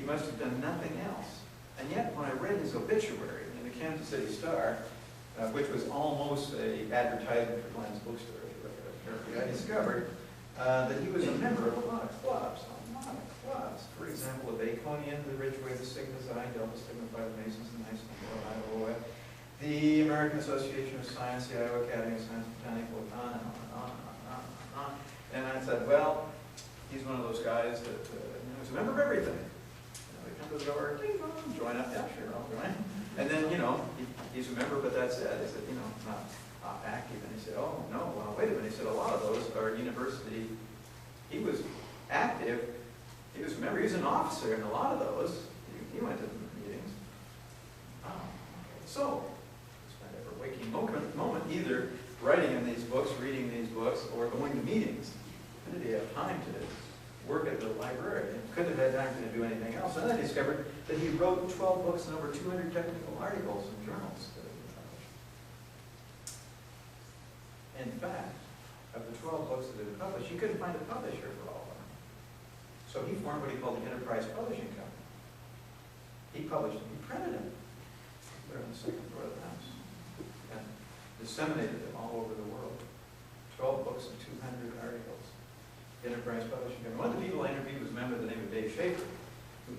must have done nothing else. And yet, when I read his obituary in the Kansas City Star, which was almost an advertisement for Glenn's bookstore, if you look it up, I discovered that he was a member of a lot of clubs. For example, the Baconian, the Ridgeway, the Sigma Xi, Delta Sigma Phi, the Masons, the Knights Templar, Iowa, the American Association of Science, the Iowa Academy of Science, Botanical, on and on and on and on and on. And I said, well, he's one of those guys that he's a member of everything. They come to the door, ding dong, join up, yeah, sure, I'll join. And then, he's a member, but that's it. He said, not active. And he said, oh, no, well, wait a minute. He said, a lot of those are university. He was active. He was a member. He was an officer in a lot of those. He went to the meetings. So, spent every waking moment either writing in these books, reading these books, or going to meetings. When did he have time to work at the library? And couldn't have had time to do anything else. And then I discovered that he wrote 12 books and over 200 technical articles in journals. In fact, of the 12 books that have been published, he couldn't find a publisher for all of them. So he formed what he called the Enterprise Publishing Company. He published them, he printed them. They're on the second floor of the house. And disseminated them all over the world. 12 books and 200 articles. Enterprise Publishing Company. One of the people I interviewed was a member of the name of Dave Schaefer.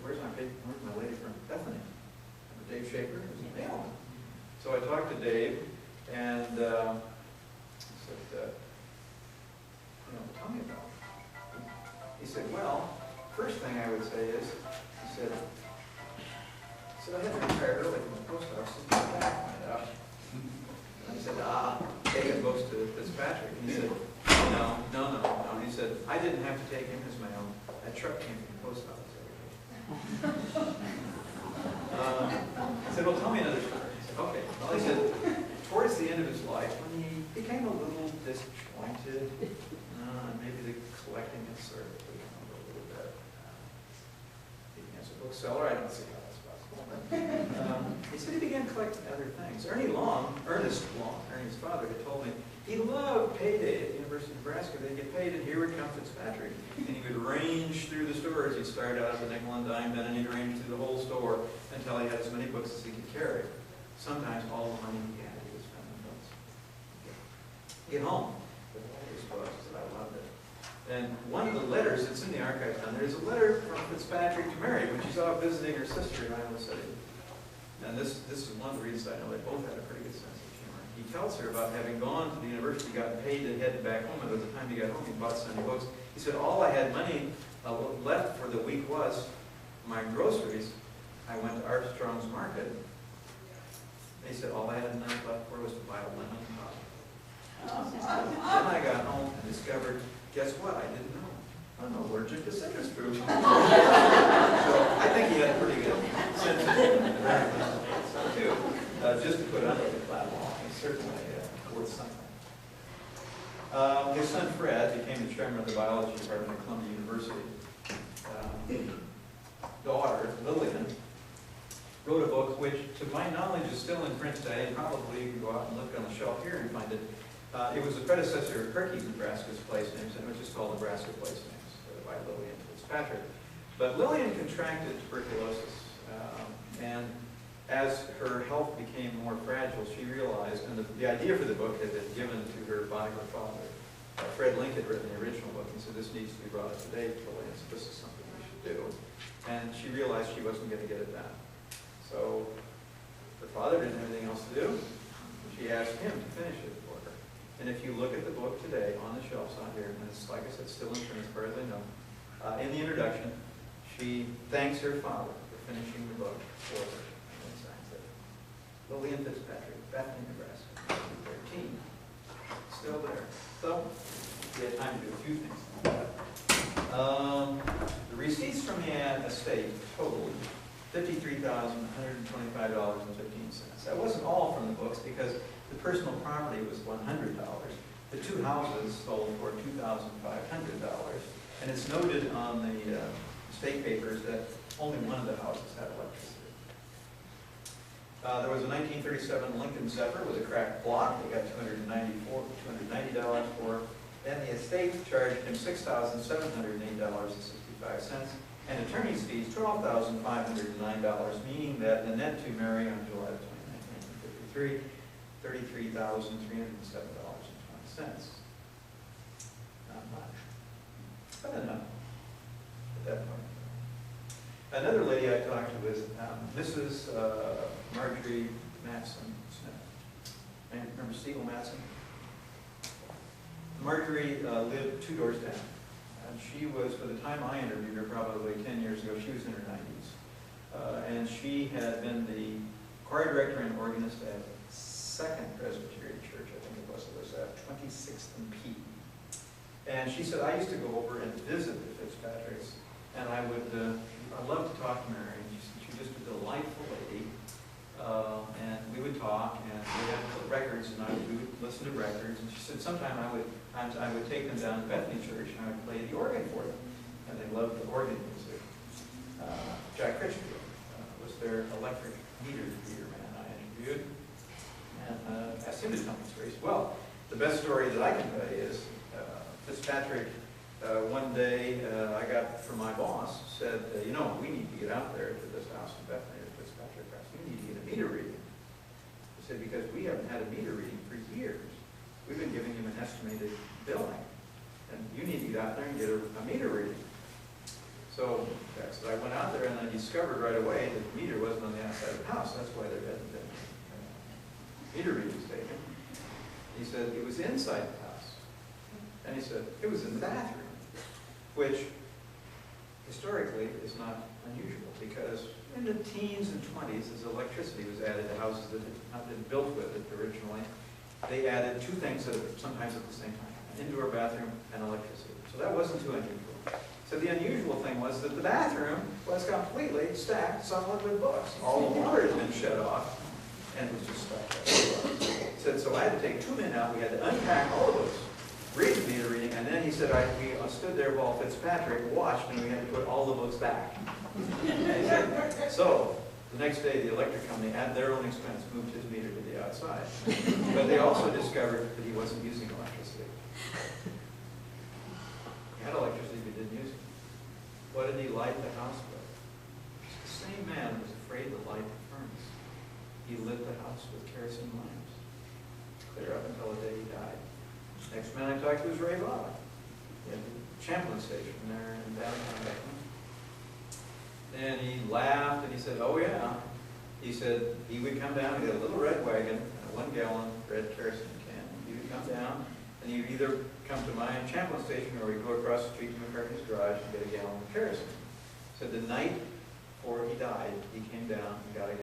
Where's my lady from Bethany? Remember Dave Schaefer? He was a mailman. So I talked to Dave, and said, tell me about it. He said, well, first thing I would say is, he said, I had to retire early from the post office and my back went out. And I said, taking books to Fitzpatrick. And he said, no. He said, I didn't have to take him his mail. That truck came from the post office every day. I said, well, tell me another story. He said, okay. Well, he said, towards the end of his life, when he became a little disjointed, maybe the collecting had sort of become a little bit, as a bookseller, I don't see how that's possible. He said he began collecting other things. Ernest Long, Ernie's father, had told me he loved payday at the University of Nebraska. They'd get paid, and here would come Fitzpatrick. And he would range through the stores. He'd start out at the nickel and dime, then he'd range through the whole store until he had as many books as he could carry. Sometimes all the money he had, he would spend on books. Get home with all these books that I loved it. And one of the letters that's in the archives down there is a letter from Fitzpatrick to Mary when she's off visiting her sister in Iowa City. And this is one of the reasons I know they both had a pretty good sense of humor. He tells her about having gone to the university, gotten paid, and headed back home, and by the time he got home, he bought so many books. He said, all I had money left for the week was my groceries. I went to Armstrong's Market. He said, all I had money left for was to buy a lemon pie. Then I got home and discovered, guess what? I didn't know. I'm allergic to citrus fruit. So I think he had a pretty good sense of humor. So too, just to put under the platform, he's certainly worth something. His son Fred became the chairman of the biology department at Columbia University. Daughter, Lillian, wrote a book which, to my knowledge, is still in print today, and probably you can go out and look on the shelf here and find it. It was the predecessor of Perky's Nebraska's Place Names, and it was just called Nebraska Place Names by Lillian Fitzpatrick. But Lillian contracted tuberculosis, and as her health became more fragile, she realized, and the idea for the book had been given to her by her father. Fred Link had written the original book, and said, this needs to be brought up to date, Lillian, so this is something we should do. And she realized she wasn't going to get it done. So her father didn't have anything else to do. She asked him to finish it for her. And if you look at the book today on the shelves out here, and it's, like I said, still in print as far as I know, in the introduction, she thanks her father for finishing the book for her. And signs it. Lillian Fitzpatrick, Bethany, Nebraska, 1913. Still there. So, we had time to do a few things. The receipts from the estate totaled $53,125.15. That wasn't all from the books because the personal property was $100. The two houses sold for $2,500. And it's noted on the estate papers that only one of the houses had electricity. There was a 1937 Lincoln Zephyr with a cracked block. They got $290 for. Then the estate charged him $6,708.65. And attorney's fees, $12,509, meaning that the net to Mary on July 29, 1953, $33,307.20. Not much, but enough at that point. Another lady I talked to was Mrs. Marjorie Matson Smith. Remember Siegel Matson? Marjorie lived 2 doors down. And she was, by the time I interviewed her, probably 10 years ago, she was in her 90s. And she had been the choir director and organist at Second Presbyterian Church, I think it was at 26th and P. And she said, I used to go over and visit the Fitzpatricks, and I loved to talk to Mary. And she was just a delightful lady. And we would talk, and we had records, and we would listen to records. And she said, sometime I would take them down to Bethany Church, and I would play the organ for them. And they loved the organ music. Jack Critchfield was their electric meter reader man I interviewed, and asked him to tell me stories. Well, the best story that I can tell you is Fitzpatrick, one day I got from my boss, said, you know, we need to get out there to this house in Bethany, the Fitzpatrick house. We need to get a meter reading. He said, because we haven't had a meter reading for years. We've been giving him an estimated billing. And you need to get out there and get a meter reading. So I went out there and I discovered right away that the meter wasn't on the outside of the house. That's why there hadn't been meter readings taken. He said it was inside the house. And he said it was in the bathroom, which historically is not unusual because in the teens and 20s, as electricity was added to houses that had not been built with it originally, they added 2 things sometimes at the same time, an indoor bathroom and electricity. So that wasn't too unusual. So the unusual thing was that the bathroom was completely stacked solid with books. All the water had been shut off and it was just stacked up with books. He said, so I had to take 2 men out, we had to unpack all the books, read the meter reading, and then he said, we stood there while Fitzpatrick watched and we had to put all the books back. And he said, so the next day the electric company, at their own expense, moved his meter to the outside. But they also discovered that he wasn't using electricity. He had electricity but didn't use it. What did he light the house with? The same man was afraid to light the furnace. He lit the house with kerosene lamps, clear up until the day he died. Next man I talked to was Ray Bob. He had the Champlain station there in downtown Beckman. And he laughed and he said, oh yeah. He said he would come down, he had a little red wagon, and a 1-gallon red kerosene can. He would come down and he would either come to my Champlain station or we'd go across the street to McCartney's garage and get a gallon of kerosene. So the night before he died, he came down and got a